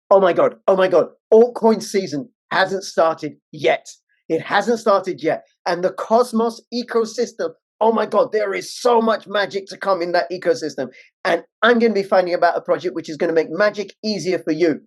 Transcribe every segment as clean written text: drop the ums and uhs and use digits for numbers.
Oh my God. Altcoin season hasn't started yet. It hasn't started yet. And the Cosmos ecosystem, oh my God, there is so much magic to come in that ecosystem. And I'm going to be finding about a project which is going to make magic easier for you.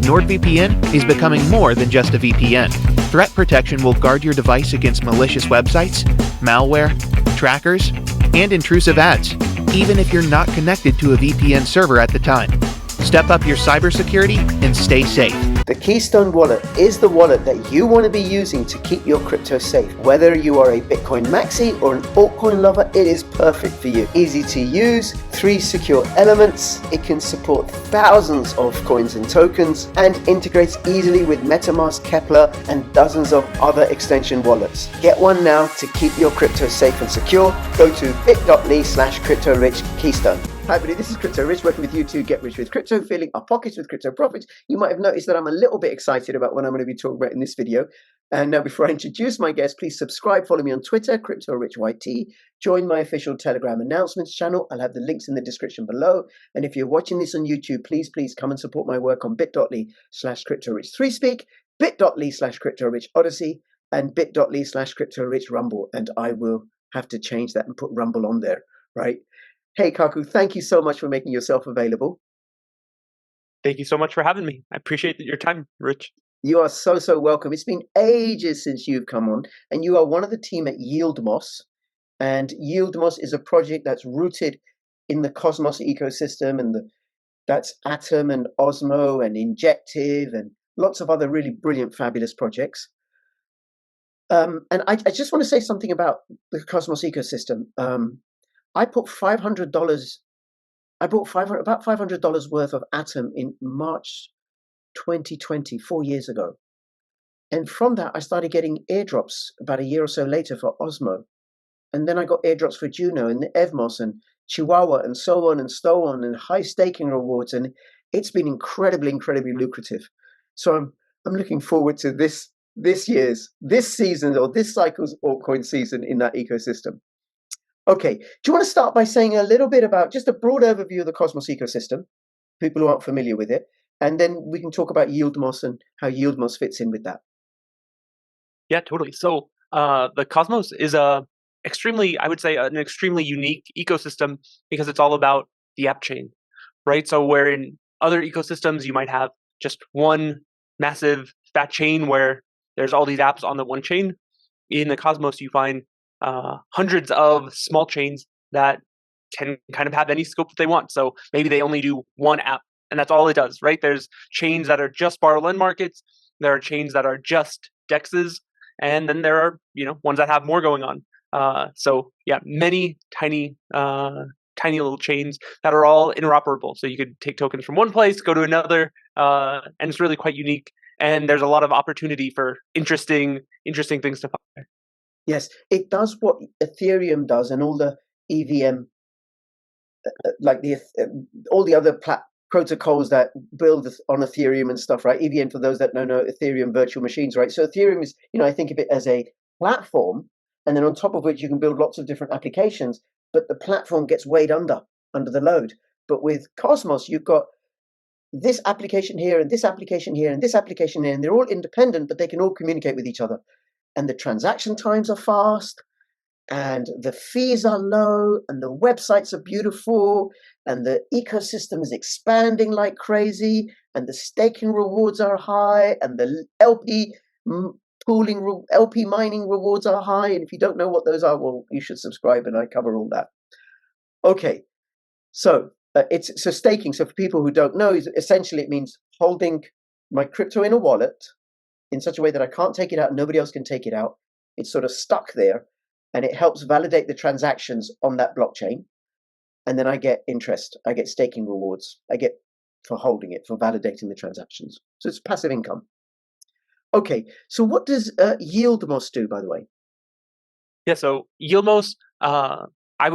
NordVPN is becoming more than just a VPN. Threat protection will guard your device against malicious websites, malware, trackers, and intrusive ads, even if you're not connected to a VPN server at the time. Step up your cybersecurity and stay safe. The Keystone wallet is the wallet that you want to be using to keep your crypto safe. Whether you are a Bitcoin maxi or an altcoin lover, it is perfect for you. Easy to use, 3 secure elements, it can support thousands of coins and tokens, and integrates easily with MetaMask, Kepler, and dozens of other extension wallets. Get one now to keep your crypto safe and secure. Go to bit.ly/CryptoRichKeystone. Hi everybody, this is Crypto Rich, working with you to get rich with crypto, filling our pockets with crypto profits. You might have noticed that I'm a little bit excited about what I'm going to be talking about in this video. And now before I introduce my guest, please subscribe, follow me on Twitter, CryptoRichYT, join my official Telegram announcements channel. I'll have the links in the description below. And if you're watching this on YouTube, please come and support my work on bit.ly/CryptoRich3Speak, bit.ly/CryptoRichOdyssee, and bit.ly/CryptoRichRumble. And I will have to change that and put Rumble on there, right? Hey, Kaku, thank you so much for making yourself available. Thank you so much for having me. I appreciate your time, Rich. You are so welcome. It's been ages since you've come on, and you are one of the team at YieldMoss. And YieldMoss is a project that's rooted in the Cosmos ecosystem, and that's Atom and Osmo and Injective and lots of other really brilliant, fabulous projects. And I just want to say something about the Cosmos ecosystem. I put $500. I bought about $500 worth of Atom in March 2020, 4 years ago. And from that, I started getting airdrops about a year or so later for Osmo. And then I got airdrops for Juno and Evmos and Chihuahua and so on, and high staking rewards. And it's been incredibly lucrative. So I'm looking forward to this season or this cycle's altcoin season in that ecosystem. Okay, do you want to start by saying a little bit about just a broad overview of the Cosmos ecosystem, people who aren't familiar with it, and then we can talk about YieldMoss and how YieldMoss fits in with that. Yeah, totally. So the Cosmos is an extremely unique ecosystem because it's all about the app chain, right? So where in other ecosystems you might have just one massive fat chain where there's all these apps on the one chain, in the Cosmos you find hundreds of small chains that can kind of have any scope that they want. So maybe they only do one app and that's all it does, right? There's chains that are just borrow lend markets. There are chains that are just dexes. And then there are, ones that have more going on. So yeah, many tiny little chains that are all interoperable. So you could take tokens from one place, go to another, and it's really quite unique. And there's a lot of opportunity for interesting things to find. Yes, it does what Ethereum does, and all the EVM, all the other protocols that build on Ethereum and stuff, right? EVM, for those that don't know, Ethereum virtual machines, right? So Ethereum is, I think of it as a platform, and then on top of which you can build lots of different applications, but the platform gets weighed under the load. But with Cosmos, you've got this application here, and this application here, and this application here, and they're all independent, but they can all communicate with each other. And the transaction times are fast, and the fees are low, and the websites are beautiful, and the ecosystem is expanding like crazy, and the staking rewards are high, and the LP mining rewards are high. And if you don't know what those are, well, you should subscribe, and I cover all that. Okay, so so staking. So for people who don't know, essentially it means holding my crypto in a wallet in such a way that I can't take it out, nobody else can take it out. It's sort of stuck there, and it helps validate the transactions on that blockchain. And then I get interest, I get staking rewards, I get for holding it, for validating the transactions. So it's passive income. Okay, so what does YieldMoss do, by the way? Yeah, so YieldMoss, I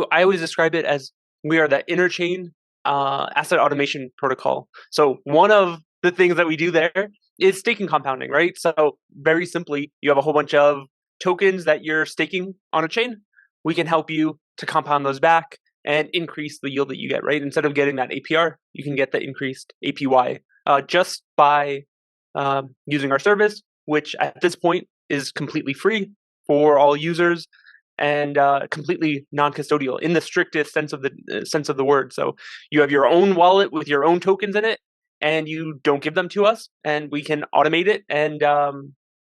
always describe it as we are the interchain asset automation protocol. So one of the things that we do there is staking compounding, right? So very simply, you have a whole bunch of tokens that you're staking on a chain. We can help you to compound those back and increase the yield that you get, right? Instead of getting that APR, you can get the increased APY just by using our service, which at this point is completely free for all users and completely non-custodial in the strictest sense of the word. So you have your own wallet with your own tokens in it, and you don't give them to us, and we can automate it. And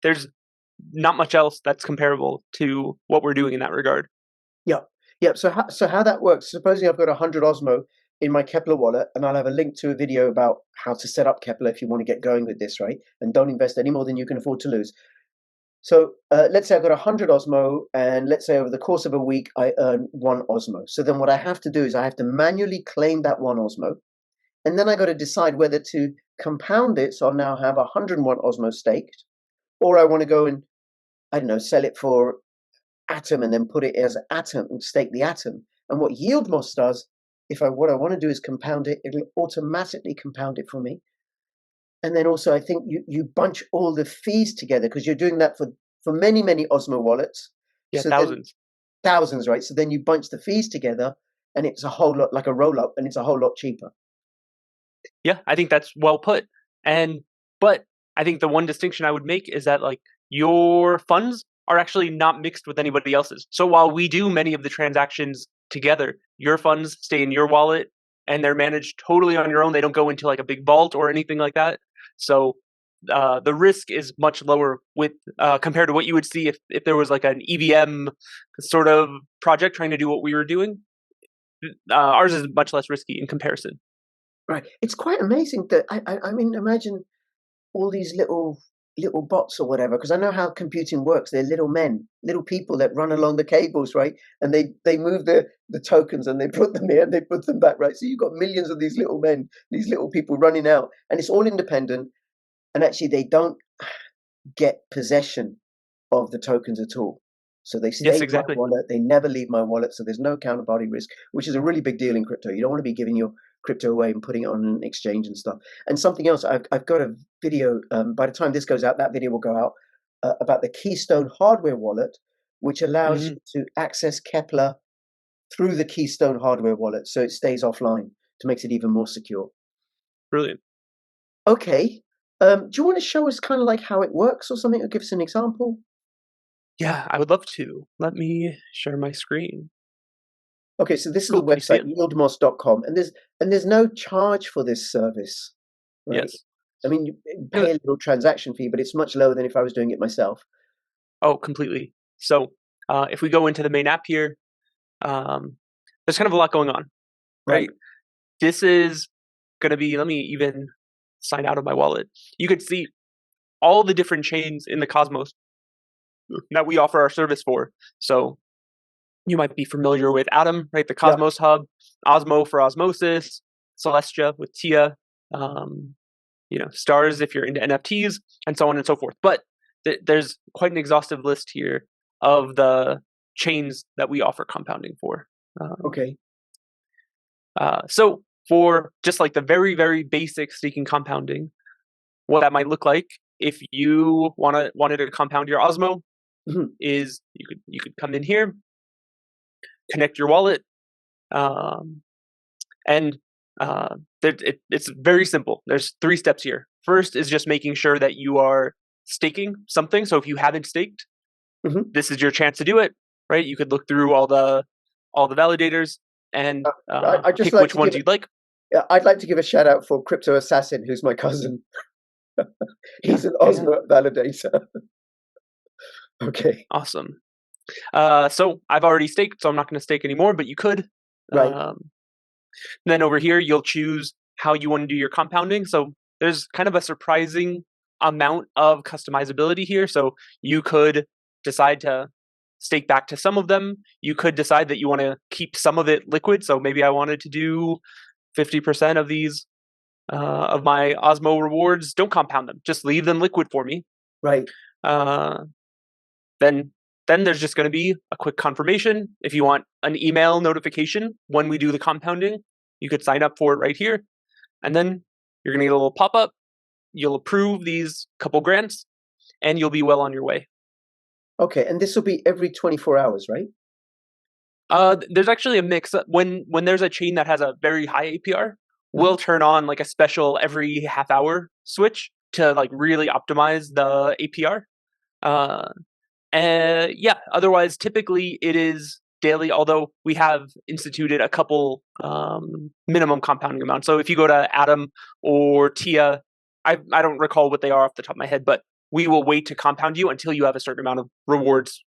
there's not much else that's comparable to what we're doing in that regard. Yeah, yeah. So how that works? Supposing I've got 100 Osmo in my Kepler wallet, and I'll have a link to a video about how to set up Kepler if you want to get going with this, right? And don't invest any more than you can afford to lose. So let's say I've got 100 Osmo, and let's say over the course of a week I earn 1 Osmo. So then what I have to do is I have to manually claim that 1 Osmo, and then I got to decide whether to compound it. So I'll now have 101 Osmo staked, or I want to go and, I don't know, sell it for Atom and then put it as Atom and stake the Atom. And what YieldMoss does, what I want to do is compound it, it'll automatically compound it for me. And then also, I think you bunch all the fees together because you're doing that for many, many Osmo wallets. Yeah, So thousands. Thousands, right? So then you bunch the fees together and it's a whole lot like a roll up and it's a whole lot cheaper. Yeah, I think that's well put. But I think the one distinction I would make is that like your funds are actually not mixed with anybody else's. So while we do many of the transactions together, your funds stay in your wallet and they're managed totally on your own. They don't go into like a big vault or anything like that. So the risk is much lower with compared to what you would see if there was like an EVM sort of project trying to do what we were doing. Ours is much less risky in comparison. Right. It's quite amazing that I mean, imagine all these little bots or whatever, because I know how computing works. They're little men, little people that run along the cables, right? And they move the tokens and they put them here and they put them back, right? So you've got millions of these little men, these little people running out, and it's all independent. And actually, they don't get possession of the tokens at all. So they stay Yes, in my exactly. wallet. They never leave my wallet. So there's no counterparty risk, which is a really big deal in crypto. You don't want to be giving your crypto away and putting it on an exchange and stuff. And something else, I've got a video. By the time this goes out, that video will go out about the Keystone hardware wallet, which allows you to access Kepler through the Keystone hardware wallet. So it stays offline to makes it even more secure. Brilliant. Okay. Do you want to show us kind of like how it works or something, or give us an example? Yeah, I would love to. Let me share my screen. Okay, so this is Cool. the Can you see website, it? yieldmoss.com, and there's no charge for this service, right? Yes. I mean, you Yeah. pay a little transaction fee, but it's much lower than if I was doing it myself. Oh, completely. So if we go into the main app here, there's kind of a lot going on, right? This is going to be, let me even sign out of my wallet. You could see all the different chains in the Cosmos that we offer our service for. So you might be familiar with Atom, right? The Yeah. Cosmos Hub, Osmo for osmosis, Celestia with Tia, Stars if you're into NFTs, and so on and so forth. But there's quite an exhaustive list here of the chains that we offer compounding for. Okay. So for just like the very, very basic staking compounding, what that might look like if you wanted to compound your Osmo is you could come in here, connect your wallet, and it's very simple. There's 3 steps here. First is just making sure that you are staking something. So if you haven't staked, this is your chance to do it, right? You could look through all the validators and I just pick like which to ones you'd like. Yeah, I'd like to give a shout out for Crypto Assassin, who's my cousin. He's an Osmo validator. Okay. Awesome. So I've already staked, so I'm not going to stake anymore, but you could. Right. Then over here, you'll choose how you want to do your compounding. So there's kind of a surprising amount of customizability here. So you could decide to stake back to some of them. You could decide that you want to keep some of it liquid. So maybe I wanted to do 50% of these of my Osmo rewards. Don't compound them. Just leave them liquid for me. Right. Then there's just going to be a quick confirmation. If you want an email notification when we do the compounding, you could sign up for it right here. And then you're going to get a little pop-up you'll approve these couple grants, and you'll be well on your way. Okay, and this will be every 24 hours, right? There's actually a mix. When there's a chain that has a very high APR, we'll turn on like a special every half hour switch to like really optimize the APR. And yeah, otherwise, typically it is daily, although we have instituted a couple minimum compounding amounts. So if you go to Atom or Tia, I don't recall what they are off the top of my head, but we will wait to compound you until you have a certain amount of rewards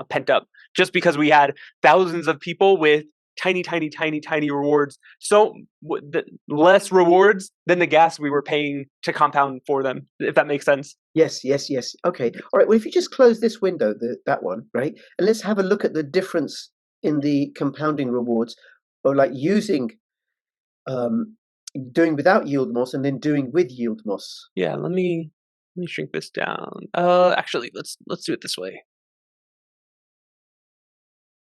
pent up, just because we had thousands of people with tiny, tiny, tiny, tiny rewards. So less rewards than the gas we were paying to compound for them, if that makes sense. Yes, yes, yes. Okay. All right. Well, if you just close this window, that one, right? And let's have a look at the difference in the compounding rewards, or like using, doing without yield moss and then doing with yield moss. Yeah, let me shrink this down. Actually, let's do it this way.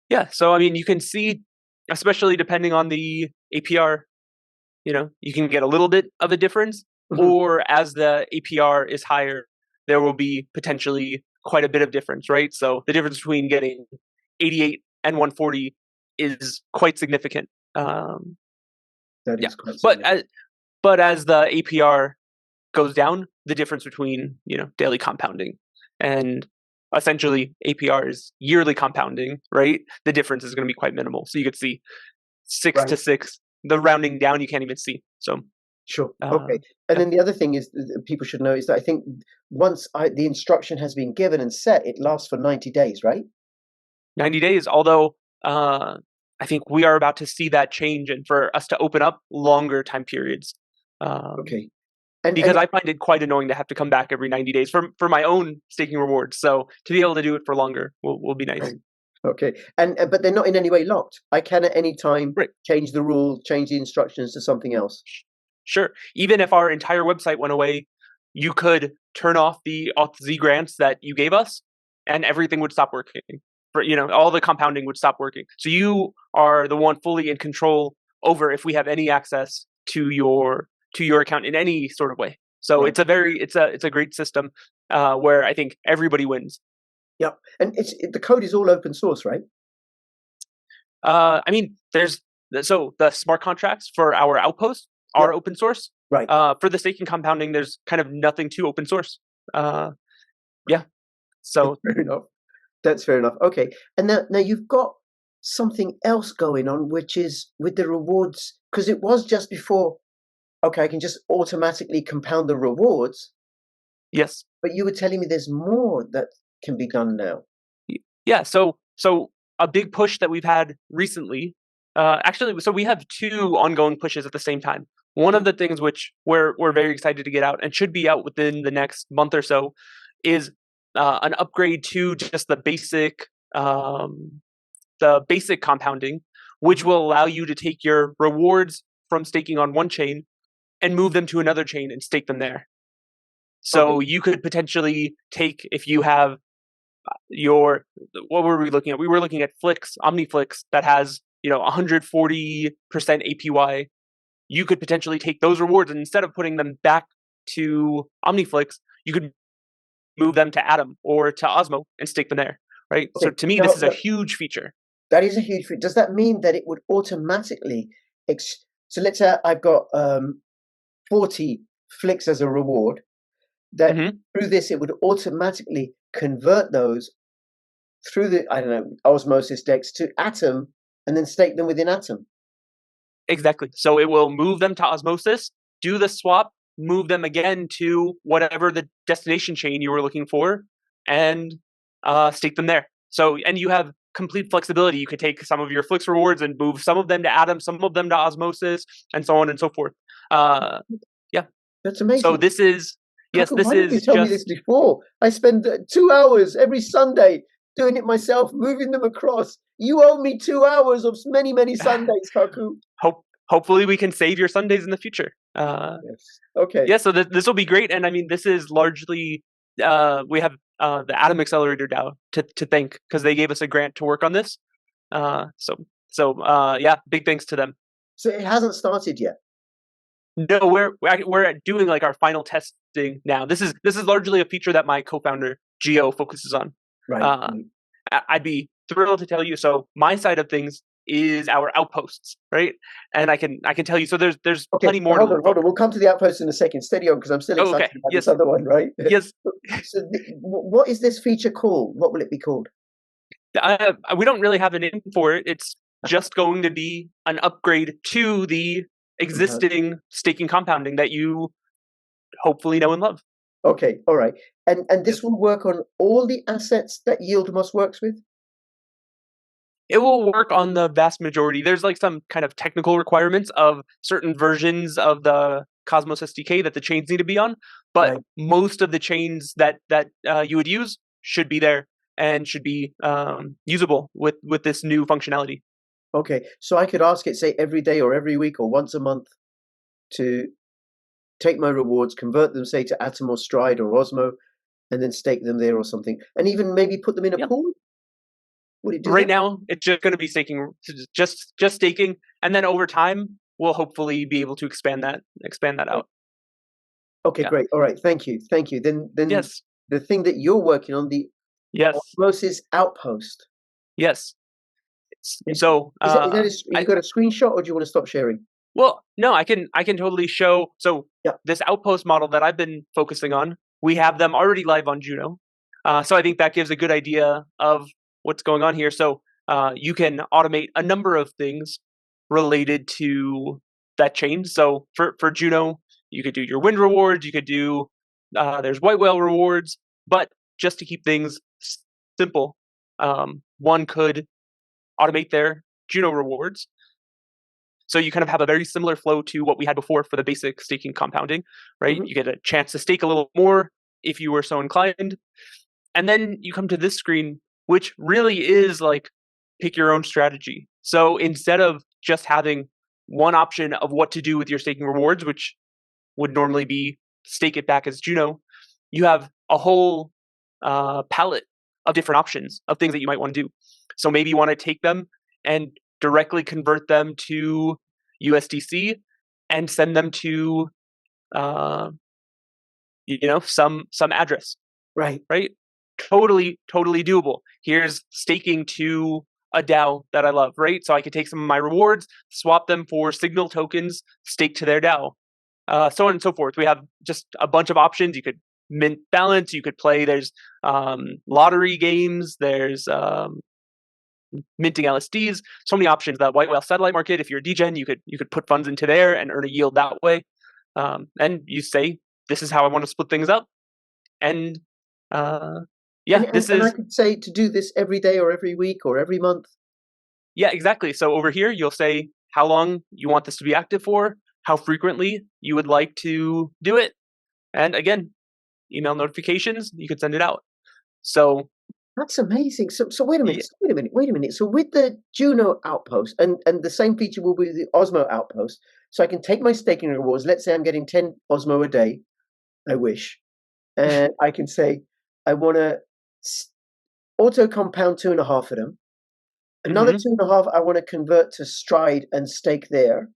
Yeah, so I mean, you can see, especially depending on the APR, you can get a little bit of a difference, or as the APR is higher, there will be potentially quite a bit of difference, right? So the difference between getting 88 and 140 is quite significant. That Yeah, is quite significant. but as the APR goes down, the difference between daily compounding and essentially APR is yearly compounding, right? The difference is going to be quite minimal. So you could see 6 to 6. The rounding down you can't even see. So sure. Okay. And then the other thing is people should know is that I think once the instruction has been given and set, it lasts for 90 days, right? 90 days. Although I think we are about to see that change, and for us to open up longer time periods. Okay. Because I find it quite annoying to have to come back every 90 days for my own staking rewards. So to be able to do it for longer will be nice. Okay. And but they're not in any way locked. I can at any time change the rule, change the instructions to something else. Sure. Even if our entire website went away, you could turn off the ODYSEE grants that you gave us, and everything would stop working. All the compounding would stop working. So you are the one fully in control over if we have any access to your account in any sort of way. So it's a great system where I think everybody wins. Yep. And the code is all open source, right? I mean, so the smart contracts for our outpost are open source. Right. For the staking compounding, there's kind of nothing to open source. Yeah. So fair enough. That's fair enough. Okay. And now you've got something else going on, which is with the rewards, because it was just before, okay, I can just automatically compound the rewards. Yes. But you were telling me there's more that can be done now. Yeah. So a big push that we've had recently, actually, so we have 2 ongoing pushes at the same time. One of the things which we're very excited to get out and should be out within the next month or so is an upgrade to just the basic compounding, which will allow you to take your rewards from staking on one chain and move them to another chain and stake them there. So you could potentially take, if you have what were we looking at? We were looking at OmniFlix that has 140% APY. You could potentially take those rewards, and instead of putting them back to OmniFlix, you could move them to Atom or to Osmo and stake them there, right? Okay. So to me, this is a huge feature. That is a huge feature. Does that mean that it would automatically... So let's say I've got 40 flicks as a reward, that through this, it would automatically convert those through the, osmosis DEX to Atom and then stake them within Atom. Exactly. So it will move them to Osmosis, do the swap, move them again to whatever the destination chain you were looking for, and stake them there. So, and you have complete flexibility. You could take some of your Flix rewards and move some of them to Atom, some of them to Osmosis, and so on and so forth. Yeah. That's amazing. So this is... Yes, why didn't you tell me this before? I spend 2 hours every Sunday doing it myself, moving them across. You owe me 2 hours of many, many Sundays, Kaku. Hopefully we can save your Sundays in the future. Yes. Okay. Yeah, so this will be great. And I mean, this is largely, we have the Atom Accelerator DAO to thank, because they gave us a grant to work on this. So yeah, big thanks to them. So it hasn't started yet? No, we're doing like our final tests interesting now. This is largely a feature that my co-founder Gio focuses on. Right. I'd be thrilled to tell you. So my side of things is our outposts, right? And I can tell you. So there's Okay, plenty more. hold on. We'll come to the outpost in a second. Steady on, because I'm still Oh, excited okay. about this Yes. other one, right? Yes. So, what is this feature called? What will it be called? We don't really have a name for it. It's just going to be an upgrade to the existing staking compounding that you hopefully know and love. Okay, all right. And this Yes. will work on all the assets that YieldMoss works with? It will work on the vast majority. There's like some kind of technical requirements of certain versions of the Cosmos SDK that the chains need to be on, but Right. most of the chains that you would use should be there and should be usable with this new functionality. Okay, so I could ask it, say, every day or every week or once a month to take my rewards, convert them, say, to Atom or Stride or Osmo, and then stake them there or something, and even maybe put them in a Yeah. pool? Would it do Right that? now, it's just going to be staking, just staking, and then over time, we'll hopefully be able to expand that out. Okay, Yeah. great. All right, thank you. Then Yes. the thing that you're working on, the Yes. Osmosis Outpost. Yes. Is So you got a screenshot, or do you want to stop sharing? well, no, I can totally show. So Yeah. this outpost model that I've been focusing on, we have them already live on Juno. So I think that gives a good idea of what's going on here. So you can automate a number of things related to that chain. So for Juno, you could do your wind rewards. You could do there's white whale rewards, but just to keep things simple, one could automate their Juno rewards. So you kind of have a very similar flow to what we had before for the basic staking compounding, right? Mhm. You get a chance to stake a little more if you were so inclined. And then you come to this screen, which really is like pick your own strategy. So instead of just having one option of what to do with your staking rewards, which would normally be stake it back as Juno, you have a whole palette of different options of things that you might want to do. So maybe you want to take them and directly convert them to USDC and send them to uh, some address, Right. right? Totally doable. Here's staking to a DAO that I love, right? So I could take some of my rewards, swap them for signal tokens, stake to their DAO, so on and so forth. We have just a bunch of options. You could mint balance. You could play. There's lottery games. There's minting LSDs. So many options. That white whale satellite market. If you're a DGen, you could put funds into there and earn a yield that way. And you say, this is how I want to split things up. And this And I is could say to do this every day or every week or every month. yeah, exactly. So over here, you'll say how long you want this to be active for, how frequently you would like to do it, and again, email notifications. You can send it out. So That's amazing. So wait a minute. yeah, Wait a minute. So with the Juno outpost, and the same feature will be the Osmo outpost. So I can take my staking rewards. Let's say I'm getting 10 Osmo a day. I wish, and I can say I want to auto compound 2.5 of them. Another hmm 2.5 I want to convert to Stride and stake there,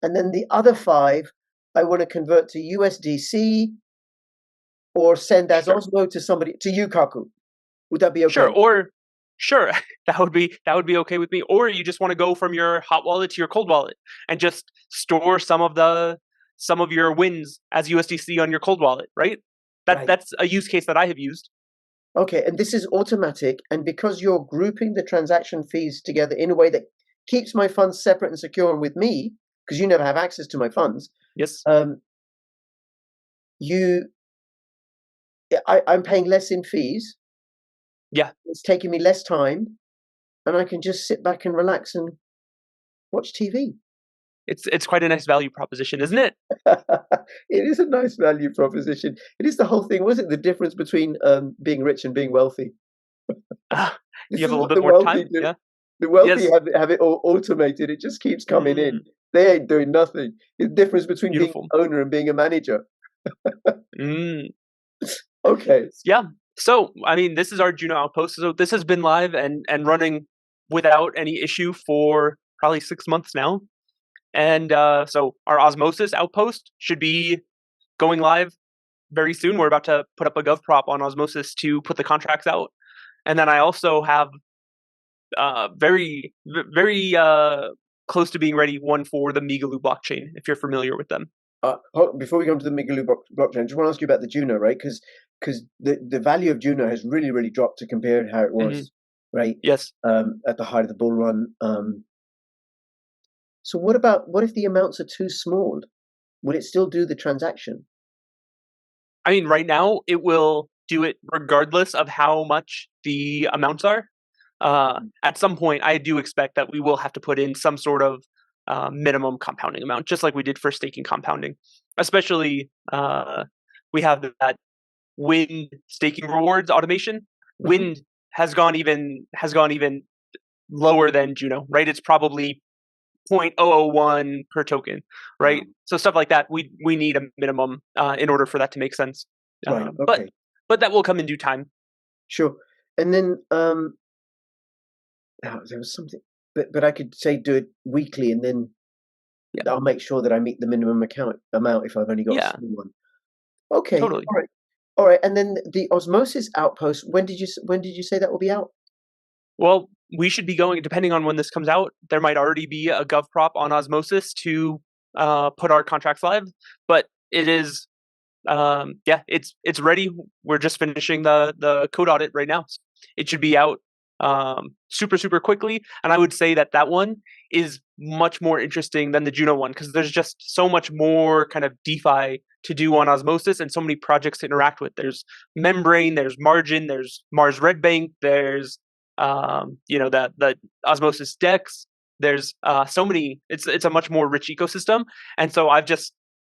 and then the other 5 I want to convert to USDC or send as sure, Osmo to somebody to Yukaku. Would that be okay? sure, that would be okay with me. Or you just want to go from your hot wallet to your cold wallet and just store some of your wins as USDC on your cold wallet, right? Right. That's a use case that I have used. Okay, and this is automatic, and because you're grouping the transaction fees together in a way that keeps my funds separate and secure and with me, because you never have access to my funds, Yes. um, you, I'm paying less in fees. Yeah. It's taking me less time, and I can just sit back and relax and watch TV. It's quite a nice value proposition, isn't it? It is a nice value proposition. It is the whole thing. Was it the difference between being rich and being wealthy? You This have is a little what bit the more wealthy time. do. Yeah. The wealthy Yes. have it all automated. It just keeps coming in. Mm, They ain't doing nothing. The difference between being beautiful. an owner and being a manager. Mm, Okay. yeah. So, I mean, this is our Juno outpost. So this has been live and running without any issue for probably 6 months now. And so our Osmosis outpost should be going live very soon we're about to put up a gov prop on Osmosis to put the contracts out. And then I also have very close to being ready one for the Migaloo blockchain, if you're familiar with them. Before we go into the Migaloo blockchain, I just want to ask you about the Juno, right? Because the value of Juno has really dropped to compare how it was, right? Yes. At the height of the bull run. So what if the amounts are too small? Will it still do the transaction? I mean, right now it will do it regardless of how much the amounts are. At some point, I do expect that we will have to put in some sort of minimum compounding amount, just like we did for staking compounding. Especially, we have that Wind staking rewards automation. Wind has gone even lower than Juno, right? It's probably 0.001 per token, right? So stuff like that, we need a minimum in order for that to make sense. Right. Okay. But that will come in due time. Sure. And then there was something, but I could say do it weekly, and then I'll make sure that I meet the minimum amount if I've only got a small one. Okay. Totally. All right. And then the Osmosis outpost. When did you say that will be out? Well, we should be going, depending on when this comes out, there might already be a gov prop on Osmosis to put our contracts live, but it is, it's ready. We're just finishing the code audit right now. It should be out super quickly, and I would say that one is much more interesting than the Juno one, because there's just so much more kind of DeFi to do on Osmosis and so many projects to interact with. There's Membrane, there's Margin, there's Mars Red Bank, there's the Osmosis DEX. There's so many. It's a much more rich ecosystem, and so I've just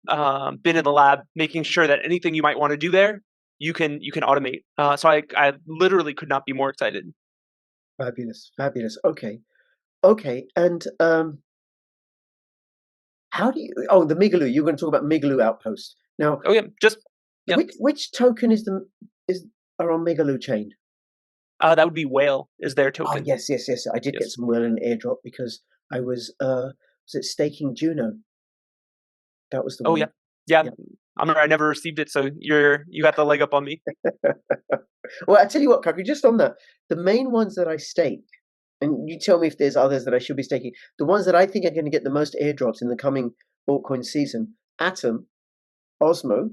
been in the lab making sure that anything you might want to do there, you can automate. So I literally could not be more excited. Fabulous. Okay, and how do you? Oh, the Migaloo. You're going to talk about Migaloo outpost now. Oh yeah, which token are on Migaloo chain? That would be Whale is their token. Oh, yes. I did get some Whale in airdrop because I was it staking Juno? That was the one. Yeah. I never received it, so you got the leg up on me. Well, I tell you what, Kaku, just on that, the main ones that I stake, and you tell me if there's others that I should be staking. The ones that I think are going to get the most airdrops in the coming altcoin season: Atom, Osmo,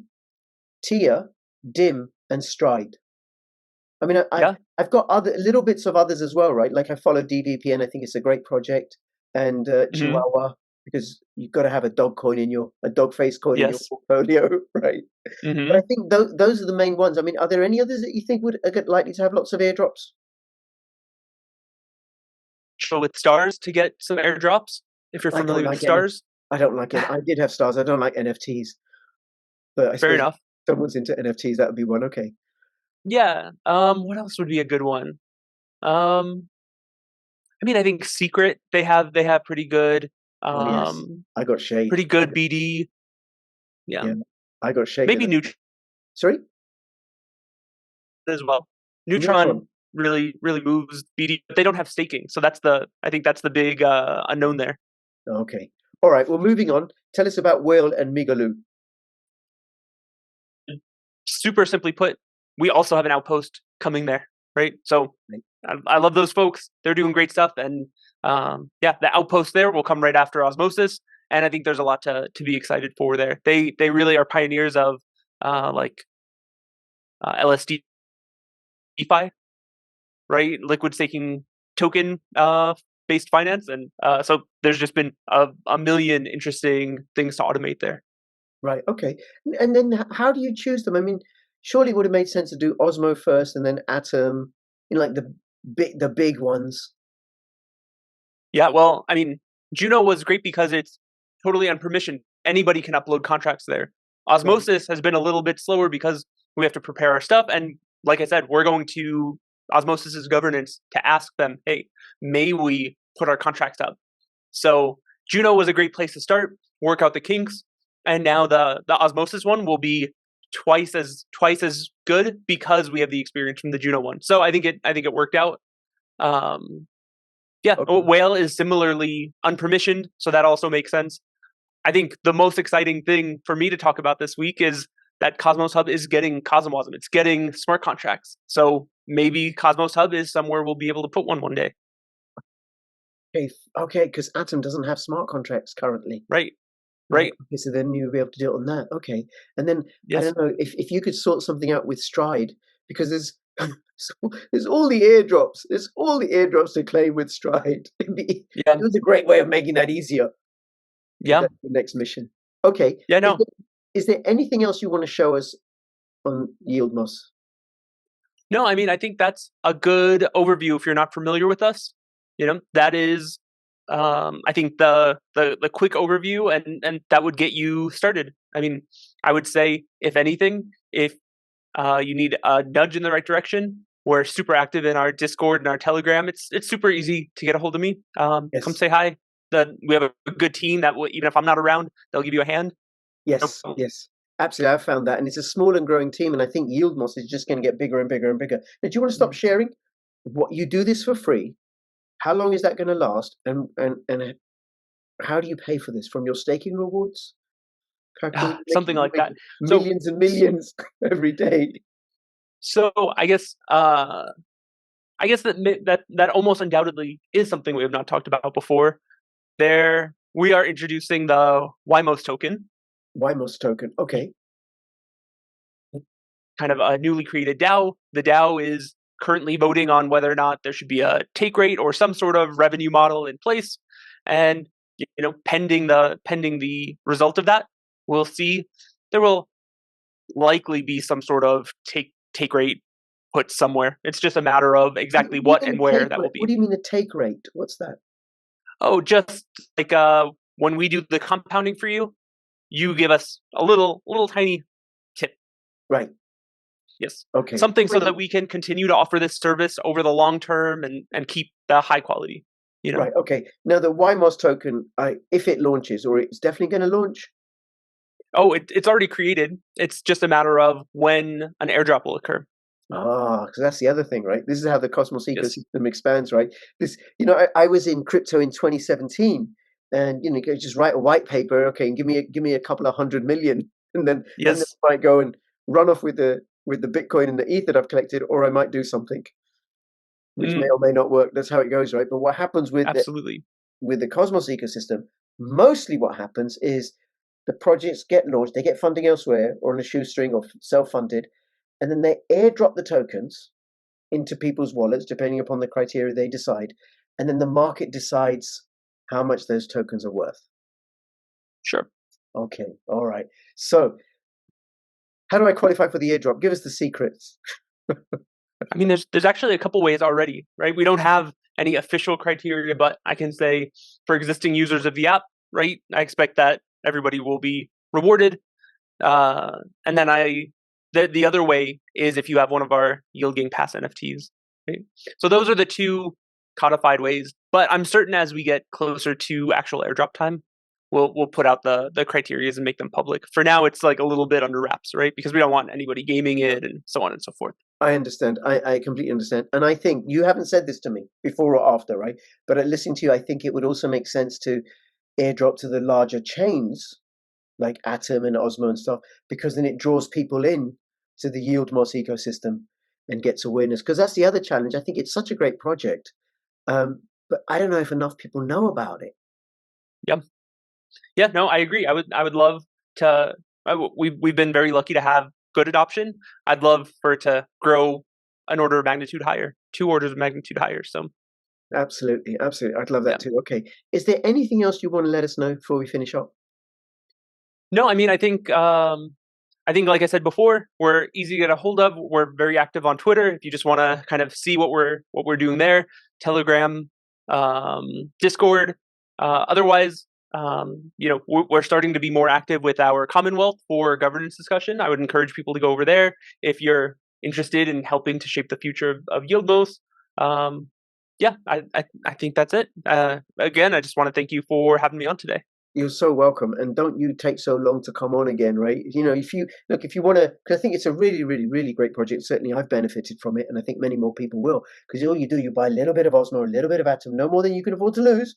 Tia, Dim, and Stride. I mean, I've got other little bits of others as well, right? Like I follow DVPN. I think it's a great project, and Chihuahua, because you've got to have a dog face coin in your portfolio, right? But I think those are the main ones. I mean, are there any others that you think are likely to have lots of airdrops? So with stars to get some airdrops, if you're familiar with stars. I don't like it. I did have stars. I don't like NFTs. But fair enough. If someone's into NFTs, that would be one. Okay. Yeah. What else would be a good one? I mean, I think Secret, they have pretty good I got Shade. Pretty good BD. Yeah. I got Shade. Maybe Neutron. Sorry? As well. Neutron really moves BD, but they don't have staking. So I think that's the big unknown there. Okay. All right. Well, moving on. Tell us about Whale and Migaloo. Super simply put, we also have an outpost coming there, right? So I love those folks. They're doing great stuff. And the outpost there will come right after Osmosis. And I think there's a lot to be excited for there. They really are pioneers of LSD DeFi, right? Liquid staking token based finance. And so there's just been a million interesting things to automate there. Right. Okay. And then how do you choose them? I mean, surely it would have made sense to do Osmo first and then Atom, like the big ones. Yeah. Well, I mean, Juno was great because it's totally unpermissioned. Anybody can upload contracts there. Osmosis has been a little bit slower because we have to prepare our stuff. And like I said, we're going to Osmosis's governance to ask them, hey, may we put our contracts up? So Juno was a great place to start, work out the kinks. And now the Osmosis one will be twice as good because we have the experience from the Juno one. So I think it worked out. Whale is similarly unpermissioned, so that also makes sense. I think the most exciting thing for me to talk about this week is that Cosmos Hub is getting Cosmosm. It's getting smart contracts. So maybe Cosmos Hub is somewhere we'll be able to put one day. Okay, because Atom doesn't have smart contracts currently. Right. Right. Right. Okay, so then you'll be able to do it on that. Okay. And then I Yes. don't know if you could sort something out with Stride, because there's all the airdrops. There's all the airdrops to claim with Stride. It Yeah. was a great way of making that easier. If Yeah. that's the next mission. Okay. Yeah. No. Is there anything else you want to show us on YieldMoss? No, I mean, I think that's a good overview if you're not familiar with us. That is, I think the quick overview, and that would get you started. I mean, I would say, if anything, if you need a nudge in the right direction, we're super active in our Discord and our Telegram. It's super easy to get a hold of me. Come Yes. say hi. We have a good team that even if I'm not around, they'll give you a hand. Yes. Yes. Absolutely. I've found that. And it's a small and growing team. And I think YieldMoss is just going to get bigger and bigger and bigger. Now, do you want to stop sharing? What you do this for free? How long is that going to last? And how do you pay for this? From your staking rewards? Something like that. Millions and millions every day. So I guess that almost undoubtedly is something we have not talked about before. We are introducing the YMOS token. YMOS token. Okay. Kind of a newly created DAO. The DAO is currently voting on whether or not there should be a take rate or some sort of revenue model in place. And pending the result of that, we'll see. There will likely be some sort of take rate put somewhere. It's just a matter of exactly what and where that will be. What do you mean a take rate? What's that? Oh, just like when we do the compounding for you, you give us a little tiny tip. Right. Yes. Okay. Something so that we can continue to offer this service over the long term and keep the high quality. Right. Okay. Now the YMOS token, if it launches, or it's definitely going to launch. Oh, it's already created. It's just a matter of when an airdrop will occur. Because that's the other thing, right? This is how the Cosmos ecosystem expands, right? I was in crypto in 2017, and you just write a white paper, okay, and give me a couple of 100 million, and then I might go and run off with the Bitcoin and the ETH that I've collected, or I might do something, which may or may not work. That's how it goes, right? But what happens with the Cosmos ecosystem? Mostly, what happens is the projects get launched, they get funding elsewhere, or on a shoestring, or self-funded. And then they airdrop the tokens into people's wallets, depending upon the criteria they decide. And then the market decides how much those tokens are worth. Sure. Okay. All right. So how do I qualify for the airdrop? Give us the secrets. I mean, there's actually a couple ways already, right? We don't have any official criteria, but I can say for existing users of the app, right, I expect that everybody will be rewarded. And then the other way is if you have one of our Yield Gang Pass NFTs. Right? So those are the two codified ways. But I'm certain as we get closer to actual airdrop time, we'll put out the criteria and make them public. For now, it's like a little bit under wraps, right? Because we don't want anybody gaming it and so on and so forth. I understand. I completely understand. And I think you haven't said this to me before or after, right? But listening to you, I think it would also make sense to airdrop to the larger chains like Atom and Osmo and stuff, because then it draws people in to the YieldMoss ecosystem and gets awareness. Because that's the other challenge. I think it's such a great project, but I don't know if enough people know about it. Yeah, no, I agree. I would love to. We've been very lucky to have good adoption. I'd love for it to grow an order of magnitude higher, 2 orders of magnitude higher. So absolutely, I'd love that too. Okay, is there anything else you want to let us know before we finish up? No, I mean, I think like I said before, we're easy to get a hold of. We're very active on Twitter. If you just want to kind of see what we're doing there, Telegram, Discord. Otherwise, we're starting to be more active with our Commonwealth for governance discussion. I would encourage people to go over there if you're interested in helping to shape the future of YieldMoss. I think that's it. Again, I just want to thank you for having me on today. You're so welcome, and don't you take so long to come on again, right? If you want to, because I think it's a really, really, really great project. Certainly, I've benefited from it, and I think many more people will. Because all you do, you buy a little bit of Osmo, a little bit of Atom, no more than you can afford to lose,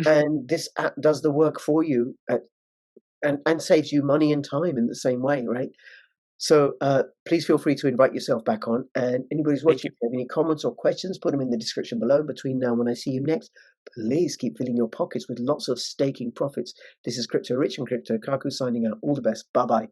and this app does the work for you at and saves you money and time in the same way, right? So please feel free to invite yourself back on. And anybody who's Thank watching, you. if you have any comments or questions, put them in the description below. Between now and when I see you next, please keep filling your pockets with lots of staking profits. This is Crypto Rich and Crypto Kaku signing out. All the best. Bye-bye.